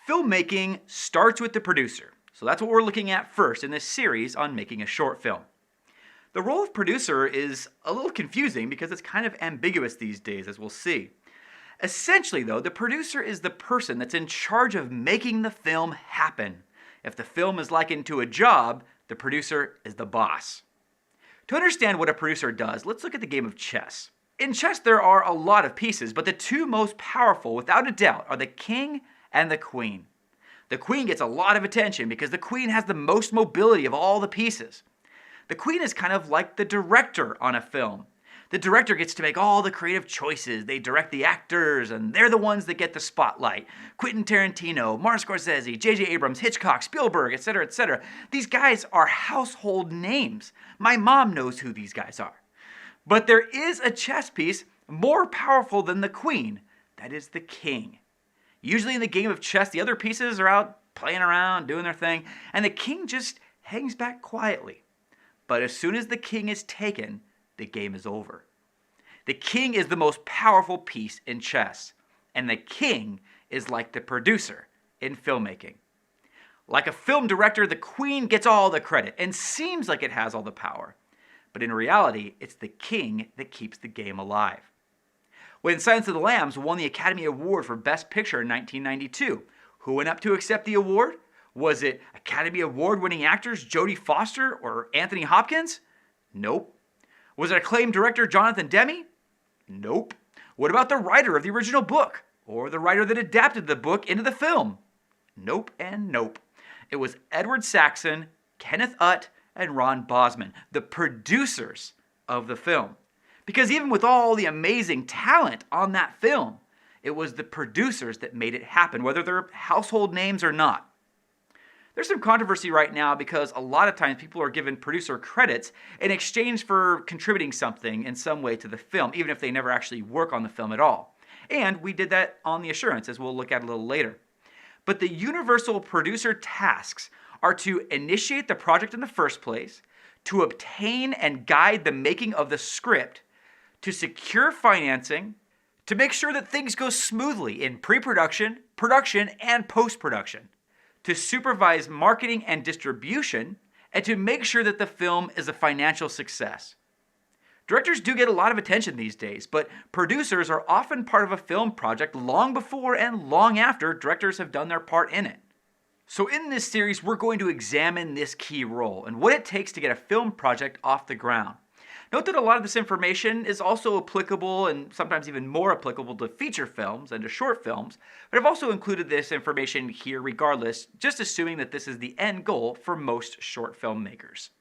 Filmmaking starts with the producer, so that's what we're looking at first in this series on making a short film. The role of producer is a little confusing because it's kind of ambiguous these days, as we'll see. Essentially though, the producer is the person that's in charge of making the film happen. If the film is likened to a job, the producer is the boss. To understand what a producer does, let's look at the game of chess. In chess there are a lot of pieces, but the two most powerful, without a doubt, are the king and the queen. The queen gets a lot of attention because the queen has the most mobility of all the pieces. The queen is kind of like the director on a film. The director gets to make all the creative choices. They direct the actors, and they're the ones that get the spotlight. Quentin Tarantino, Martin Scorsese, J.J. Abrams, Hitchcock, Spielberg, etc., etc. These guys are household names. My mom knows who these guys are. But there is a chess piece more powerful than the queen. That is the king. Usually in the game of chess, the other pieces are out playing around, doing their thing, and the king just hangs back quietly. But as soon as the king is taken, the game is over. The king is the most powerful piece in chess, and the king is like the producer in filmmaking. Like a film director, the queen gets all the credit and seems like it has all the power. But in reality, it's the king that keeps the game alive. When Silence of the Lambs won the Academy Award for Best Picture in 1992, who went up to accept the award? Was it Academy Award-winning actors Jodie Foster or Anthony Hopkins? Nope. Was it acclaimed director Jonathan Demme? Nope. What about the writer of the original book? Or the writer that adapted the book into the film? Nope and nope. It was Edward Saxon, Kenneth Utt, and Ron Bosman, the producers of the film. Because even with all the amazing talent on that film, it was the producers that made it happen, whether they're household names or not. There's some controversy right now because a lot of times people are given producer credits in exchange for contributing something in some way to the film, even if they never actually work on the film at all. And we did that on The Assurance, as we'll look at a little later. But the universal producer tasks are to initiate the project in the first place, to obtain and guide the making of the script, to secure financing, to make sure that things go smoothly in pre-production, production, and post-production, to supervise marketing and distribution, and to make sure that the film is a financial success. Directors do get a lot of attention these days, but producers are often part of a film project long before and long after directors have done their part in it. So in this series, we're going to examine this key role and what it takes to get a film project off the ground. Note that a lot of this information is also applicable and sometimes even more applicable to feature films and to short films, but I've also included this information here regardless, just assuming that this is the end goal for most short film makers.